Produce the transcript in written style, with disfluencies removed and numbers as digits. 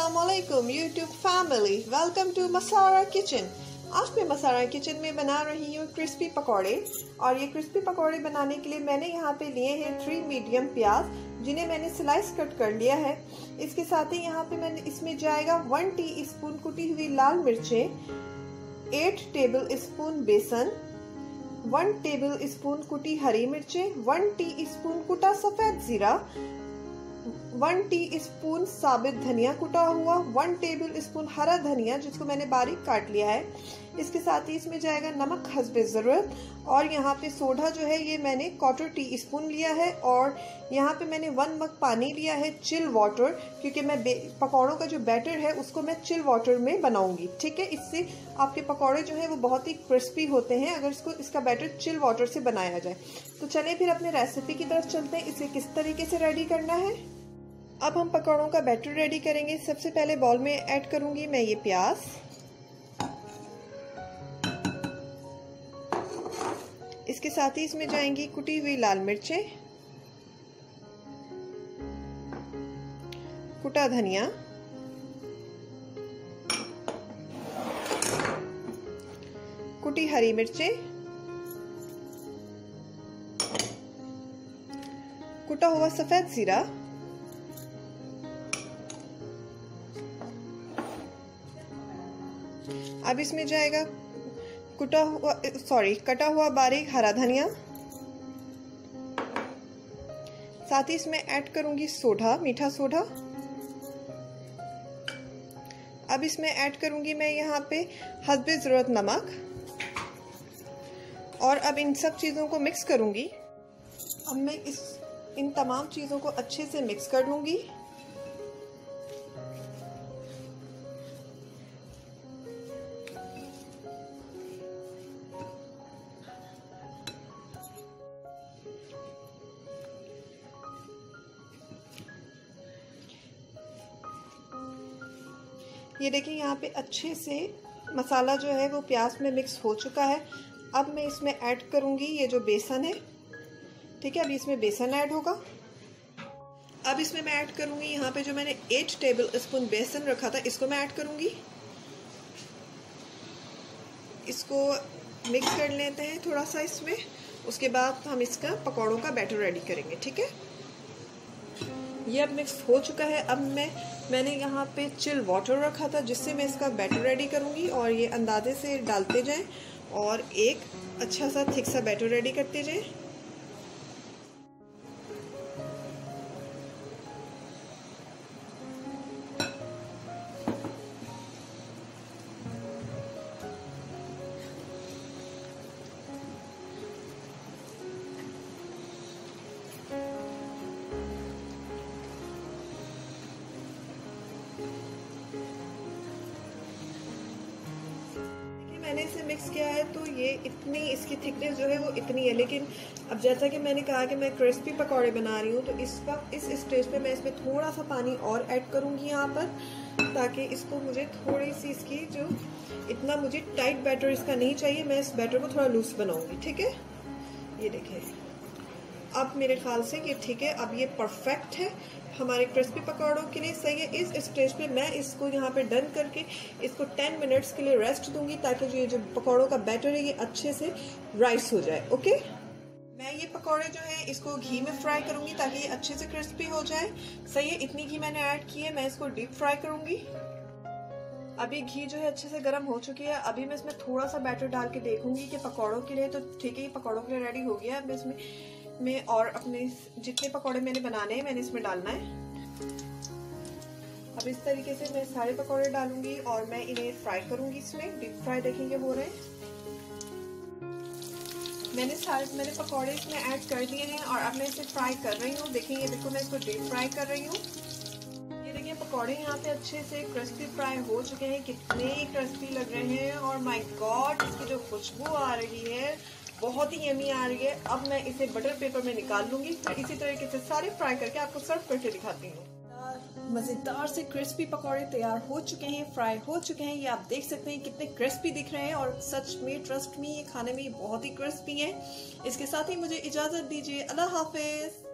अस्सलामुअलैकुम YouTube family, welcome to Masara kitchen. आज मैं मसारा किचन में बना रही हूँ क्रिस्पी पकौड़े। और ये क्रिस्पी पकौड़े बनाने के लिए मैंने यहाँ पे लिए हैं 3 मीडियम प्याज, जिन्हें मैंने स्लाइस कट कर लिया है। इसके साथ ही यहाँ पे मैंने इसमें जाएगा 1 टीस्पून कुटी हुई लाल मिर्चें, 8 टेबल स्पून बेसन, 1 टेबल स्पून कुटी हरी मिर्चें, 1 टीस्पून कुटा सफेद जीरा, 1 टीस्पून साबित धनिया कुटा हुआ, 1 टेबल स्पून हरा धनिया जिसको मैंने बारीक काट लिया है। इसके साथ ही इसमें जाएगा नमक हस्बे ज़रूरत। और यहाँ पे सोडा जो है ये मैंने 1/4 टीस्पून लिया है। और यहाँ पे मैंने 1 मग पानी लिया है चिल वाटर, क्योंकि मैं पकौड़ों का जो बैटर है उसको मैं चिल वाटर में बनाऊंगी। ठीक है, इससे आपके पकौड़े जो है वो बहुत ही क्रिस्पी होते हैं अगर इसका बैटर चिल वाटर से बनाया जाए। तो चलिए फिर अपने रेसिपी की तरफ चलते हैं, इसे किस तरीके से रेडी करना है। अब हम पकौड़ों का बैटर रेडी करेंगे। सबसे पहले बाउल में ऐड करूंगी मैं ये प्याज, इसके साथ ही इसमें जाएंगी कुटी हुई लाल मिर्चें, कुटा धनिया, कुटी हरी मिर्चें, कुटा हुआ सफेद जीरा, अब इसमें जाएगा कटा हुआ बारीक हरा धनिया। साथ ही इसमें ऐड करूंगी सोडा, मीठा सोडा। अब इसमें ऐड करूंगी मैं यहाँ पे हस्बे ज़रूरत नमक। और अब इन सब चीज़ों को मिक्स करूंगी। अब मैं इन तमाम चीज़ों को अच्छे से मिक्स कर लूंगी। ये देखिए यहाँ पे अच्छे से मसाला जो है वो प्याज में मिक्स हो चुका है। अब मैं इसमें ऐड करूँगी ये जो बेसन है। ठीक है, अभी इसमें बेसन ऐड होगा। अब इसमें मैं ऐड करूँगी यहाँ पे जो मैंने 8 टेबल स्पून बेसन रखा था, इसको मैं ऐड करूँगी। इसको मिक्स कर लेते हैं थोड़ा सा इसमें। उसके बाद हम इसका पकौड़ों का बैटर रेडी करेंगे। ठीक है, ये अब मिक्स हो चुका है। अब मैंने यहाँ पे चिल वाटर रखा था जिससे मैं इसका बैटर रेडी करूँगी। और ये अंदाजे से डालते जाएं और एक अच्छा सा थिक सा बैटर रेडी करते जाएं। मैंने इसे मिक्स किया है तो ये इतनी इसकी थिकनेस जो है वो इतनी है। लेकिन अब जैसा कि मैंने कहा कि मैं क्रिस्पी पकौड़े बना रही हूँ, तो इस वक्त इस स्टेज पे मैं इसमें थोड़ा सा पानी और ऐड करूँगी यहाँ पर, ताकि इसको मुझे थोड़ी सी इसकी जो इतना मुझे टाइट बैटर इसका नहीं चाहिए, मैं इस बैटर को थोड़ा लूज बनाऊँगी। ठीक है, ये देखिए अब मेरे ख्याल से ये ठीक है। अब ये परफेक्ट है हमारे क्रिस्पी पकौड़ों के लिए, सही है। इस स्टेज पे मैं इसको यहाँ पे डन करके इसको 10 मिनट्स के लिए रेस्ट दूंगी, ताकि ये जो पकौड़ों का बैटर है ये अच्छे से राइस हो जाए। ओके, मैं ये पकौड़े जो है इसको घी में फ्राई करूंगी ताकि ये अच्छे से क्रिस्पी हो जाए। सही है, इतनी घी मैंने ऐड की है। मैं इसको डीप फ्राई करूंगी। अभी घी जो है अच्छे से गर्म हो चुकी है। अभी मैं इसमें थोड़ा सा बैटर डाल के देखूंगी कि पकौड़ों के लिए तो ठीक है, ये पकौड़ों के लिए रेडी हो गया। अब इसमें और अपने जितने पकौड़े मैंने बनाने हैं मैंने इसमें डालना है। अब इस तरीके से मैं सारे पकौड़े डालूंगी और मैं इन्हें फ्राई करूंगी। इसमें डीप फ्राई देखेंगे हो रहे हैं। मैंने पकौड़े इसमें ऐड कर दिए हैं और अब मैं इसे फ्राई कर रही हूँ। देखिए, देखो मैं इसको डीप फ्राई कर रही हूँ। ये देखिए पकौड़े यहाँ पे अच्छे से क्रिस्पी फ्राई हो चुके हैं। कितने क्रिस्पी लग रहे हैं और माय गॉड, इसकी जो खुशबू आ रही है बहुत ही यमी आ रही है। अब मैं इसे बटर पेपर में निकाल लूंगी। फिर इसी तरीके से सारे फ्राई करके आपको सर्व करके दिखाती हूँ। मजेदार से क्रिस्पी पकौड़े तैयार हो चुके हैं, फ्राई हो चुके हैं। ये आप देख सकते हैं कितने क्रिस्पी दिख रहे हैं और सच में ट्रस्ट मी ये खाने में बहुत ही क्रिस्पी है। इसके साथ ही मुझे इजाजत दीजिए। अल्लाह हाफिज।